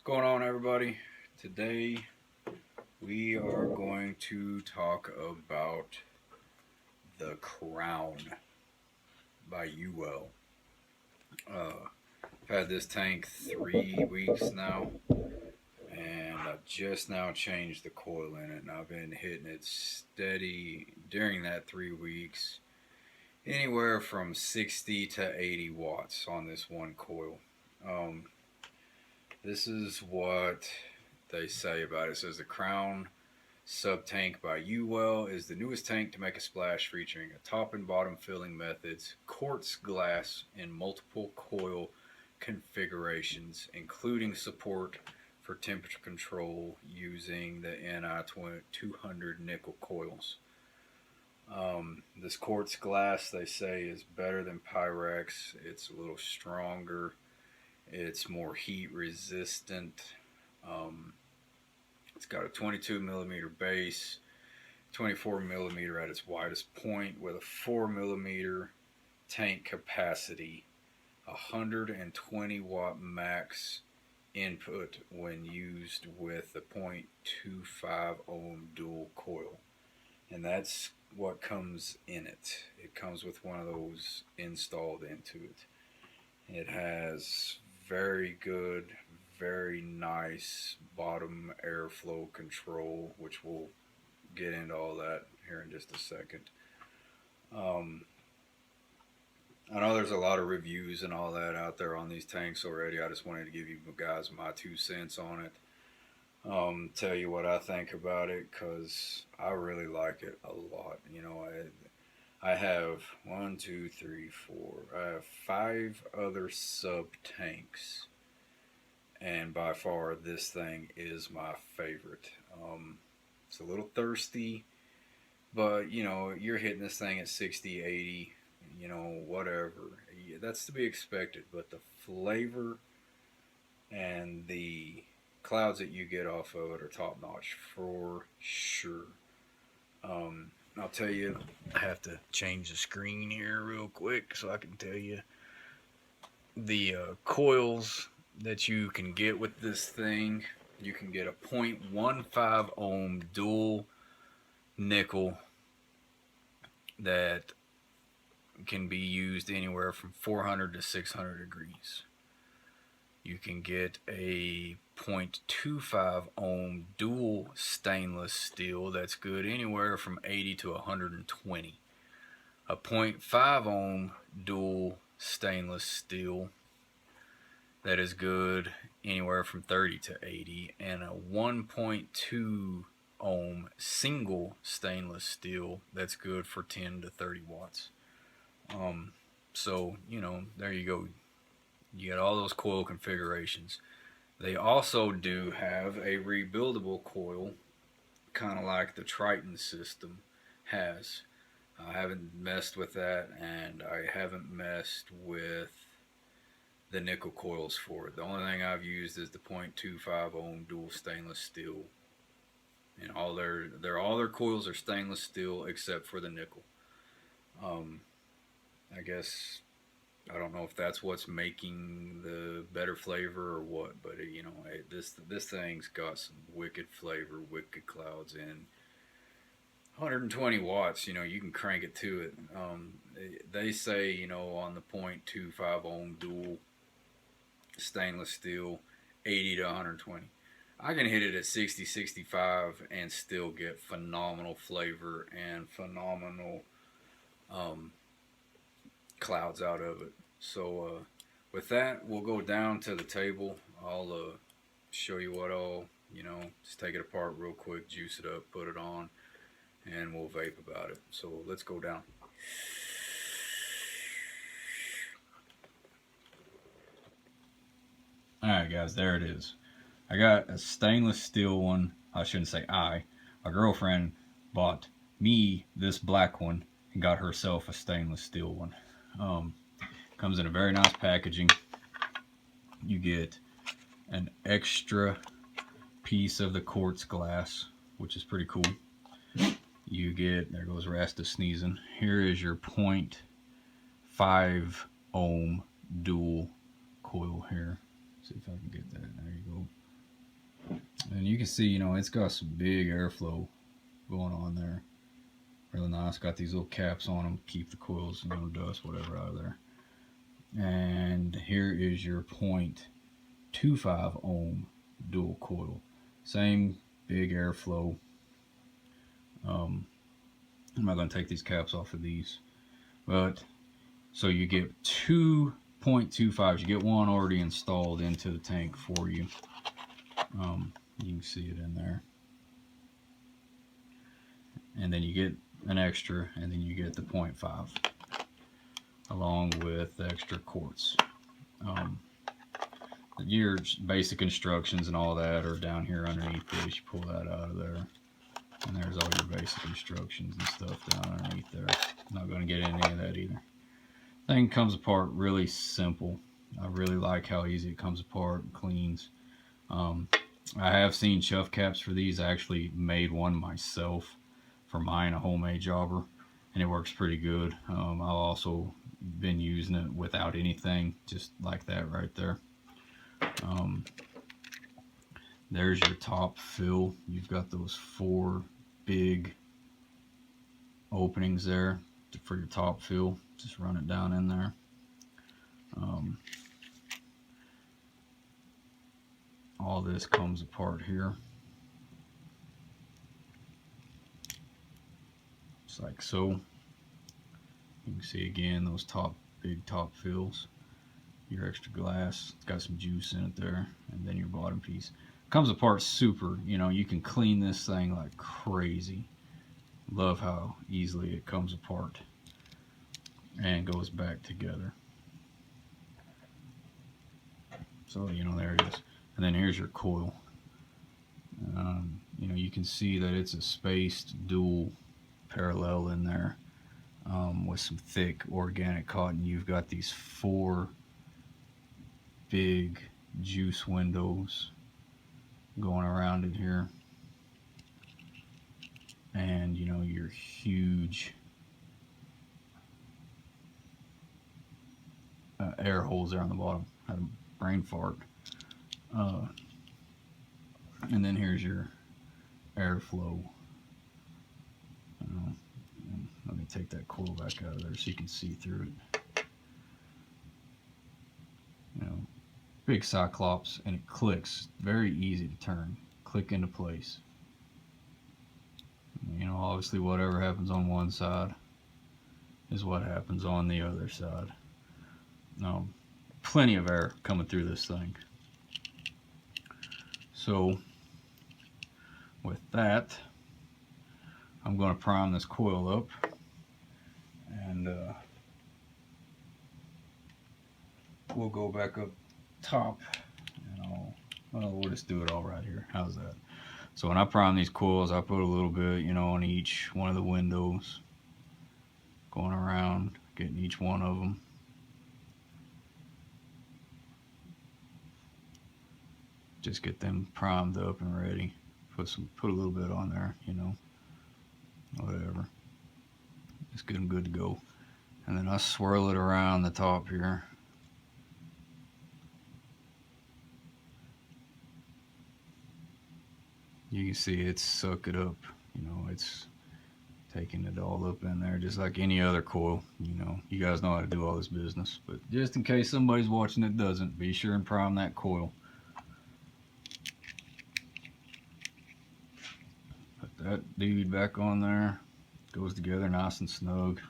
Going on, everybody? Today we are going to talk about the Crown by UWell. I've had this tank 3 weeks now, and I just now changed the coil in it, and I've been hitting it steady during that 3 weeks, anywhere from 60 to 80 watts on this one coil. This is what they say about it. It says the Crown SubTank by UWell is the newest tank to make a splash, featuring a top and bottom filling methods, quartz glass in multiple coil configurations, including support for temperature control using the NI200 nickel coils. This quartz glass, they say, is better than Pyrex. It's a little stronger. It's more heat resistant. It's got a 22 millimeter base, 24 millimeter at its widest point, with a 4 millimeter tank capacity, 120 watt max input when used with the 0.25 ohm dual coil. And that's what comes in it. It comes with one of those installed into it. It has very good, very nice bottom airflow control, which we'll get into all that here in just a second. I know there's a lot of reviews and all that out there on these tanks already. I just wanted to give you guys my 2 cents on it. Tell you what I think about it, because I really like it a lot. You know, I have 1, 2, 3, 4. I have 5 other sub tanks, and by far this thing is my favorite. It's a little thirsty, but you know, you're hitting this thing at 60, 80, you know, whatever. That's to be expected, but the flavor and the clouds that you get off of it are top notch for sure. I'll tell you, I have to change the screen here real quick so I can tell you the coils that you can get with this thing. You can get a 0.15 ohm dual nickel that can be used anywhere from 400 to 600 degrees. You can get a 0.25 ohm dual stainless steel that's good anywhere from 80 to 120. A 0.5 ohm dual stainless steel that is good anywhere from 30 to 80, and a 1.2 ohm single stainless steel that's good for 10 to 30 watts. So, you know, there you go. You get all those coil configurations. They also do have a rebuildable coil, kind of like the Triton system has. I haven't messed with that, and I haven't messed with the nickel coils for it. The only thing I've used is the 0.25 ohm dual stainless steel, and all their coils are stainless steel except for the nickel. I guess I don't know if that's what's making the better flavor or what, but you know, this thing's got some wicked flavor, wicked clouds, and 120 watts. You know, you can crank it to it. They say, you know, on the 0.25 ohm dual stainless steel, 80 to 120. I can hit it at 60, 65 and still get phenomenal flavor and phenomenal clouds out of it. So with that, we'll go down to the table. I'll show you what all, you know, just take it apart real quick, juice it up, put it on, and we'll vape about it. So let's go down. Alright guys, there it is. I got a stainless steel one. I shouldn't say I. My girlfriend bought me this black one and got herself a stainless steel one. Comes in a very nice packaging. You get an extra piece of the quartz glass, which is pretty cool. You get, there goes Rasta sneezing. Here is your 0.5 ohm dual coil here. See if I can get that. There you go. And you can see, you know, it's got some big airflow going on there. Really nice. Got these little caps on them, keep the coils, you know, dust, whatever out of there. And here is your 0.25 ohm dual coil. Same big airflow. I'm not going to take these caps off of these, but so you get two 0.25s. You get one already installed into the tank for you. You can see it in there. And then you get an extra, and then you get the 0.5 along with the extra quarts. Your basic instructions and all that are down here underneath this. You pull that out of there, and there's all your basic instructions and stuff down underneath there. I'm not going to get into any of that either. Thing comes apart really simple. I really like how easy it comes apart and cleans. I have seen chuff caps for these. I actually made one myself for mine, a homemade jobber, and it works pretty good. I've also been using it without anything, just like that right there. There's your top fill. You've got those 4 big openings there for your top fill. Just run it down in there. All this comes apart here, just like so. You can see again those big top fills. Your extra glass, it's got some juice in it there, and then your bottom piece comes apart super. You know, you can clean this thing like crazy. Love how easily it comes apart and goes back together. So, you know, there it is. And then here's your coil. You know, you can see that it's a spaced dual parallel in there with some thick organic cotton. You've got these 4 big juice windows going around in here, and you know, your huge air holes there on the bottom. Had a brain fart. And then here's your airflow. Let me take that coil back out of there so you can see through it. You know, big cyclops, and it clicks. Very easy to turn. Click into place. You know, obviously whatever happens on one side is what happens on the other side. Plenty of air coming through this thing. So with that, I'm going to prime this coil up, and we'll go back up top, and we'll just do it all right here. How's that? So when I prime these coils, I put a little bit, you know, on each one of the windows, going around, getting each one of them. Just get them primed up and ready. Put a little bit on there, you know, whatever. Just get them good to go. And then I swirl it around the top here. You can see it's suck it up, you know, it's taking it all up in there just like any other coil. You know, you guys know how to do all this business, but just in case somebody's watching that doesn't, be sure and prime that coil. Put that dude back on there, goes together nice and snug.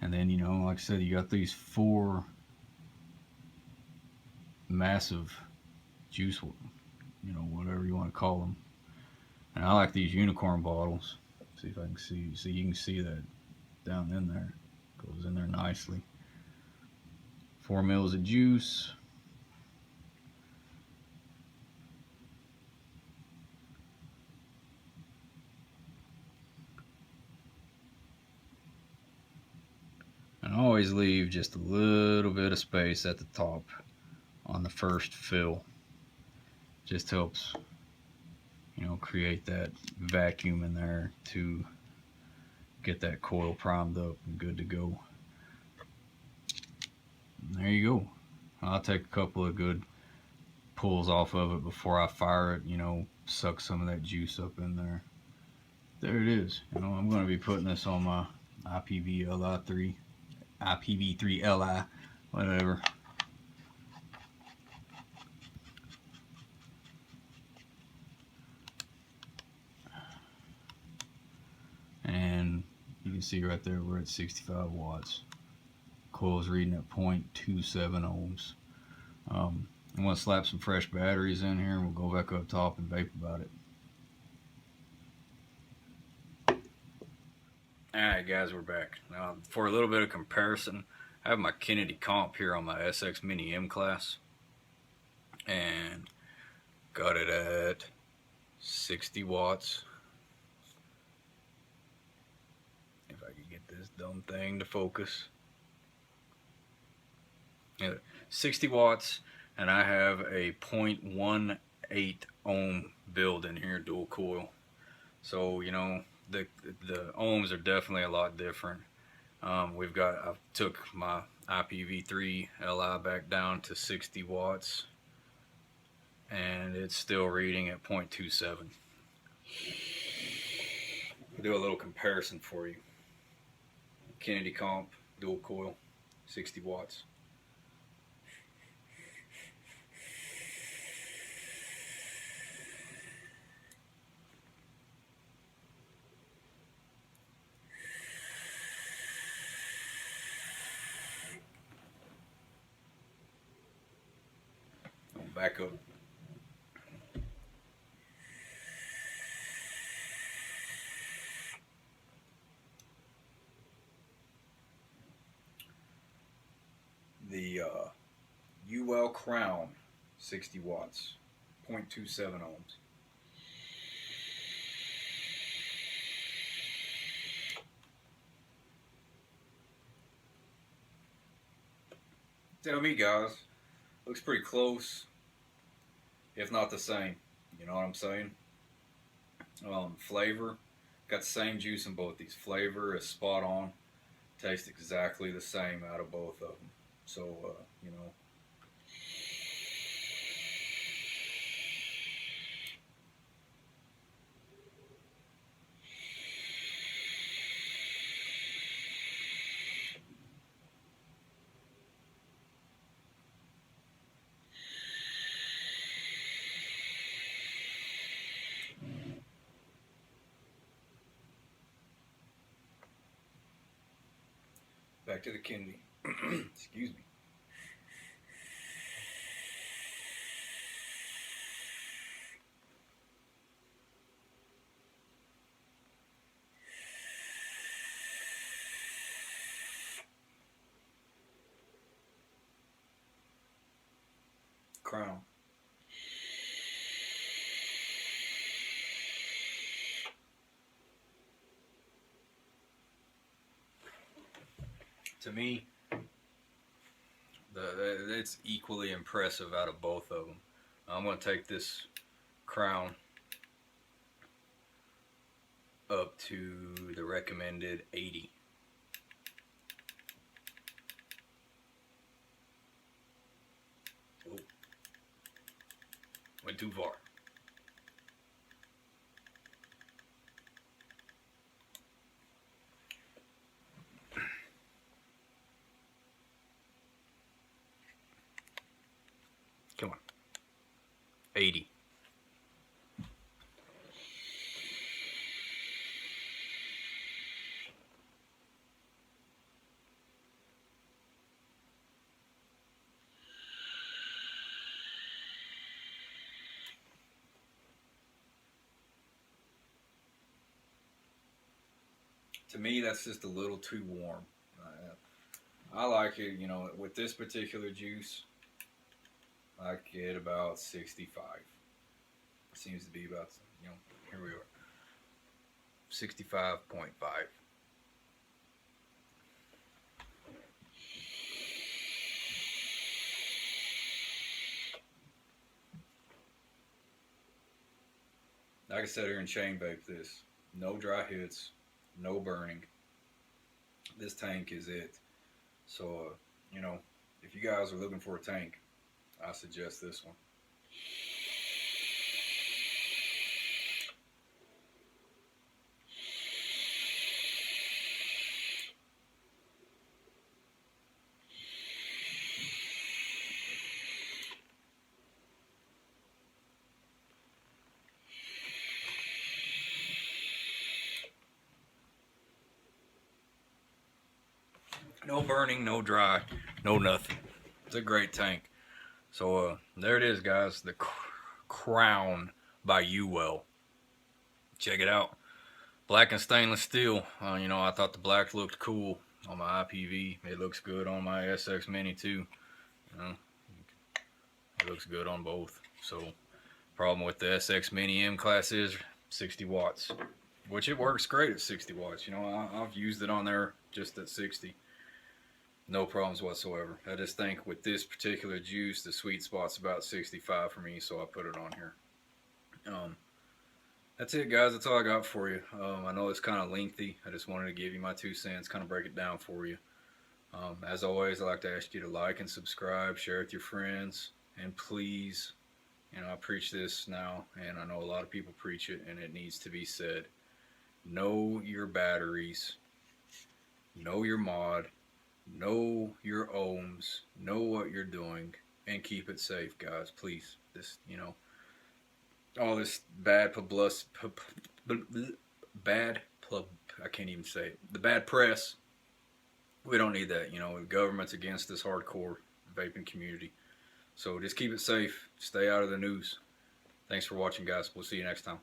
And then, you know, like I said, you got these 4 massive juice, you know, whatever you want to call them. And I like these unicorn bottles. See if I can see. So you can see that down in there. Goes in there nicely. 4 mils of juice. And always leave just a little bit of space at the top on the first fill. Just helps, you know, create that vacuum in there to get that coil primed up and good to go. And there you go. I'll take a couple of good pulls off of it before I fire it, you know, suck some of that juice up in there. There it is. You know, I'm going to be putting this on my IPv3 Li, whatever. And you can see right there we're at 65 watts. Coil's reading at 0.27 ohms. I'm going to slap some fresh batteries in here and we'll go back up top and vape about it. Alright guys, we're back. Now for a little bit of comparison, I have my Kennedy comp here on my SX Mini M class. And got it at 60 watts. If I can get this dumb thing to focus. Yeah, 60 watts, and I have a 0.18 ohm build in here, dual coil. So, you know, the ohms are definitely a lot different. I took my IPv3 Li back down to 60 watts, and it's still reading at 0.27. I'll do a little comparison for you. Kennedy comp, dual coil, 60 watts. Back up. The UWell Crown, 60 watts, 0.27 ohms. Tell me guys, looks pretty close, if not the same. You know what I'm saying? Flavor, got the same juice in both these. Flavor is spot on. Tastes exactly the same out of both of them. So, you know. Back to the Kennedy. Excuse me. Crown. To me, it's equally impressive out of both of them. I'm going to take this Crown up to the recommended 80. Oh, went too far. Come on. 80. To me, that's just a little too warm. I like it, you know, with this particular juice, I get about 65. It seems to be about, you know, here we are, 65.5. I can sit here and chain vape this. No dry hits, no burning. This tank is it. So, you know, if you guys are looking for a tank, I suggest this one. No burning, no dry, no nothing. It's a great tank. So there it is, guys. The Crown by UWell. Check it out. Black and stainless steel. You know, I thought the black looked cool on my IPV. It looks good on my SX Mini too. You know, it looks good on both. So, problem with the SX Mini M class is 60 watts, which it works great at 60 watts. You know, I've used it on there just at 60. No problems whatsoever. I just think with this particular juice, the sweet spot's about 65 for me, so I put it on here. That's it, guys. That's all I got for you. I know it's kind of lengthy. I just wanted to give you my 2 cents, kind of break it down for you. As always, I'd like to ask you to like and subscribe, share with your friends, and please, you know, I preach this now, and I know a lot of people preach it, and it needs to be said. Know your batteries, know your mod, know your ohms, know what you're doing, and keep it safe, guys. Please, this, you know, all this bad publicity, I can't even say it. The bad press. We don't need that. You know, the government's against this hardcore vaping community. So just keep it safe. Stay out of the news. Thanks for watching, guys. We'll see you next time.